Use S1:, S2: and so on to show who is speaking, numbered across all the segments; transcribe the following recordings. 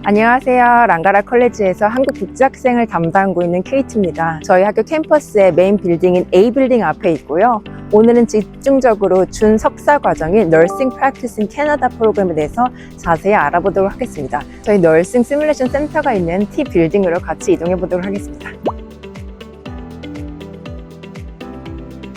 S1: 안녕하세요. 랑가라 컬리지에서 한국 국제학생을 담당하고 있는 케이트입니다. 저희 학교 캠퍼스의 메인 빌딩인 A 빌딩 앞에 있고요. 오늘은 집중적으로 준석사 과정인 Nursing Practice in Canada 프로그램에 대해서 자세히 알아보도록 하겠습니다. 저희 너싱 시뮬레이션 센터가 있는 T 빌딩으로 같이 이동해 보도록 하겠습니다.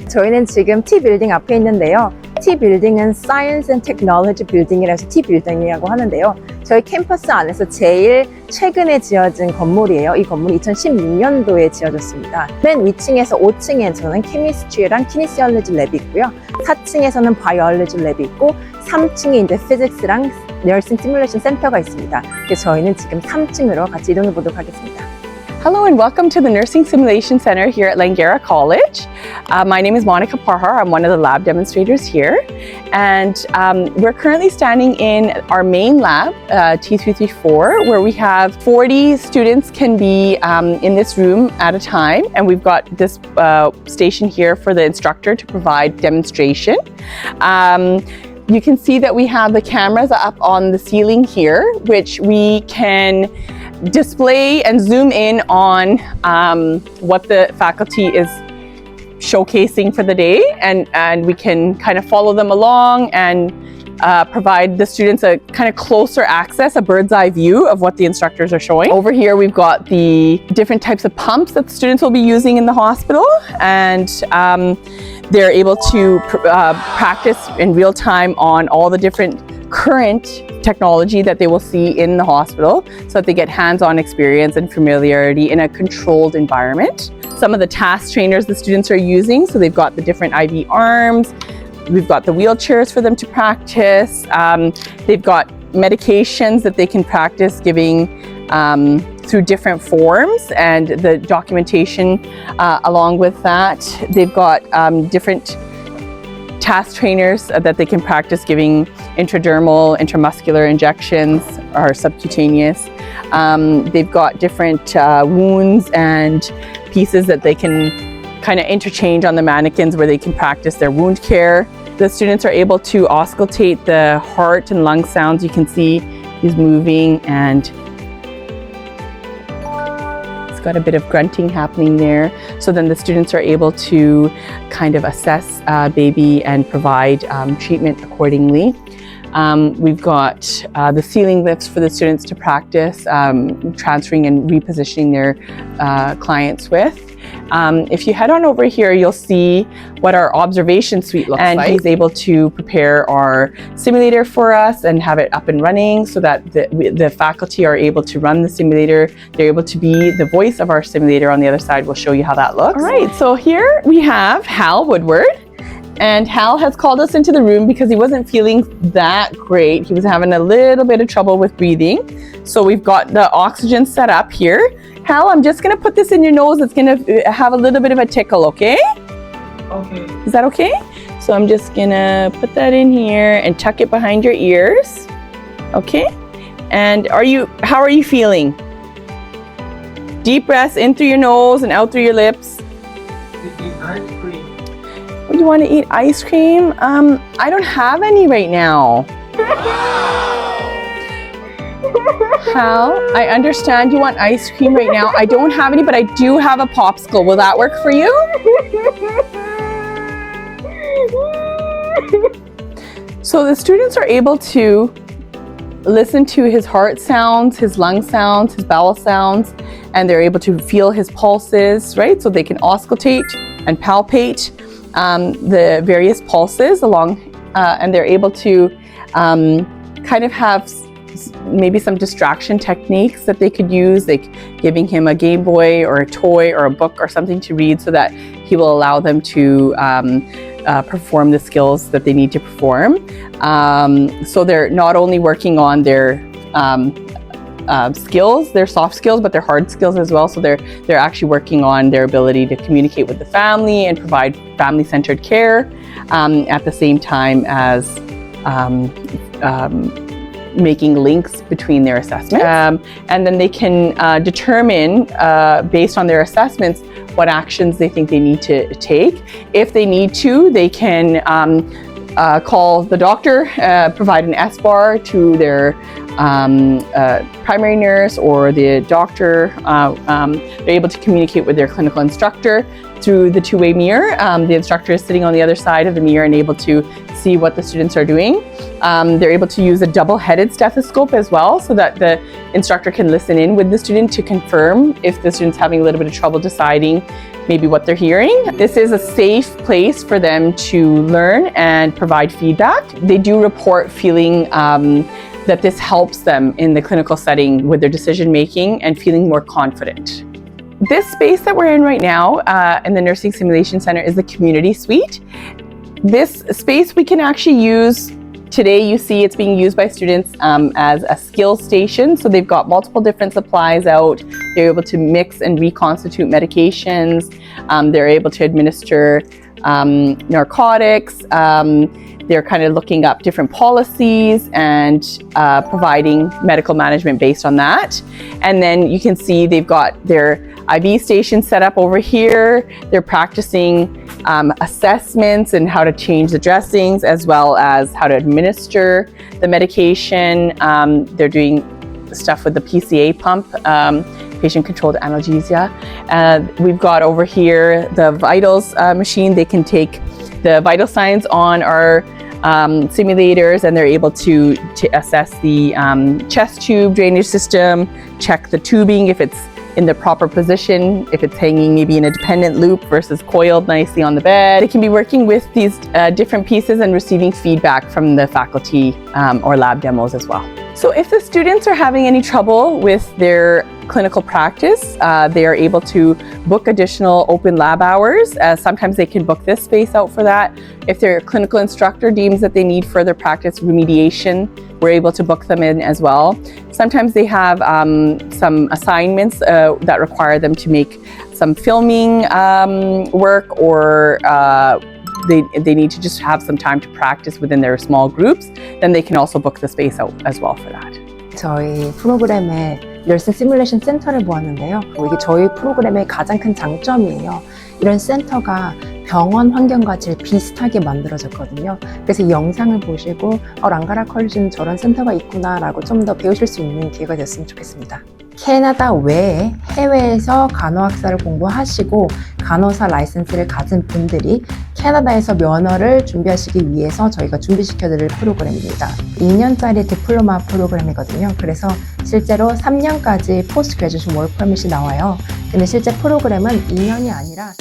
S1: 저희는 지금 T 빌딩 앞에 있는데요. T 빌딩은 Science and Technology 빌딩이라서 T 빌딩이라고 하는데요. 저희 캠퍼스 안에서 제일 최근에 지어진 건물이에요. 이 건물이 2016년도에 지어졌습니다. 맨 위층에서 5층에서는 케미스트리랑 키니시올로지 랩이 있고요. 4층에서는 바이올로지 랩이 있고 3층에 이제 피직스랑 너싱 시뮬레이션 센터가 있습니다. 그래서 저희는 지금 3층으로 같이 이동해 보도록 하겠습니다.
S2: Hello and welcome to the Nursing Simulation Center here at Langara College. My name is Monica Parhar. I'm one of the lab demonstrators here. And we're currently standing in our main lab, T334, where we have 40 students can be in this room at a time. And we've got this station here for the instructor to provide demonstration. You can see that we have the cameras up on the ceiling here, which we can display and zoom in on what the faculty is showcasing for the day, and we can kind of follow them along and provide the students a kind of closer access, a bird's eye view of what the instructors are showing. Over here we've got the different types of pumps that the students will be using in the hospital, and they're able to practice in real time on all the different current technology that they will see in the hospital so that they get hands-on experience and familiarity in a controlled environment. Some of the task trainers the students are using, so they've got the different IV arms, we've got the wheelchairs for them to practice, they've got medications that they can practice giving through different forms, and the documentation along with that. They've got different task trainers that they can practice giving intradermal, intramuscular injections or subcutaneous. They've got different wounds and pieces that they can kind of interchange on the mannequins where they can practice their wound care. The students are able to auscultate the heart and lung sounds. You can see he's moving and got a bit of grunting happening there. So then the students are able to kind of assess baby and provide treatment accordingly. We've got the ceiling lifts for the students to practice transferring and repositioning their clients with. If you head on over here, you'll see what our observation suite looks like. And he's able to prepare our simulator for us and have it up and running so that the faculty are able to run the simulator. They're able to be the voice of our simulator on the other side. We'll show you how that looks. All right, so here we have Hal Woodward. And Hal has called us into the room because he wasn't feeling that great. He was having a little bit of trouble with breathing. So we've got the oxygen set up here. Hal, I'm just gonna put this in your nose. It's gonna have a little bit of a tickle, okay?
S3: Okay.
S2: Is that okay? So I'm just gonna put that in here and tuck it behind your ears. Okay? And how are you feeling? Deep breaths in through your nose and out through your lips.
S3: Ice cream.
S2: You want to eat ice cream? I don't have any right now. Hal, I understand you want ice cream right now. I don't have any, but I do have a popsicle. Will that work for you? So the students are able to listen to his heart sounds, his lung sounds, his bowel sounds, and they're able to feel his pulses, right? So they can auscultate and palpate the various pulses along, and they're able to kind of have maybe some distraction techniques that they could use, like giving him a Game Boy or a toy or a book or something to read so that he will allow them to perform the skills that they need to perform. So they're not only working on their skills, their soft skills, but their hard skills as well. So they're actually working on their ability to communicate with the family and provide family-centered care at the same time as making links between their assessments. And then they can determine, based on their assessments, what actions they think they need to take. If they need to, they can call the doctor, provide an S-bar to their primary nurse or the doctor. They're able to communicate with their clinical instructor through the two-way mirror. The instructor is sitting on the other side of the mirror and able to see what the students are doing. They're able to use a double-headed stethoscope as well, so that the instructor can listen in with the student to confirm if the student's having a little bit of trouble deciding maybe what they're hearing. This is a safe place for them to learn and provide feedback. They do report feeling that this helps them in the clinical setting with their decision making and feeling more confident. This space that we're in right now in the Nursing Simulation Center is the community suite. This space we can actually use today. You see it's being used by students as a skill station. So they've got multiple different supplies out. They're able to mix and reconstitute medications. They're able to administer narcotics. They're kind of looking up different policies and providing medical management based on that. And then you can see they've got their IV station set up over here. They're practicing assessments and how to change the dressings, as well as how to administer the medication. They're doing stuff with the PCA pump, patient-controlled analgesia. We've got over here the vitals machine. They can take the vital signs on our simulators, and they're able to assess the chest tube drainage system, check the tubing if it's in the proper position, if it's hanging maybe in a dependent loop versus coiled nicely on the bed. They can be working with these different pieces and receiving feedback from the faculty or lab demos as well. So if the students are having any trouble with their clinical practice, they are able to book additional open lab hours. Sometimes they can book this space out for that. If their clinical instructor deems that they need further practice remediation, we're able to book them in as well. Sometimes they have some assignments that require them to make some filming work, or they need to just have some time to practice within their small groups. Then they can also book the space out as well for that.
S1: 저희 프로그램에 널싱 시뮬레이션 센터를 보았는데요. 이게 저희 프로그램의 가장 큰 장점이에요. 이런 센터가 병원 환경과 제일 비슷하게 만들어졌거든요. 그래서 이 영상을 보시고 랑가라 컬리지는 저런 센터가 있구나 라고 좀 더 배우실 수 있는 기회가 됐으면 좋겠습니다. 캐나다 외에 해외에서 간호학사를 공부하시고 간호사 라이센스를 가진 분들이 캐나다에서 면허를 준비하시기 위해서 저희가 준비시켜드릴 프로그램입니다. 2년짜리 디플로마 프로그램이거든요. 그래서 실제로 3년까지 포스트 그레주에이션 월 퍼밋이 나와요. 근데 실제 프로그램은 2년이 아니라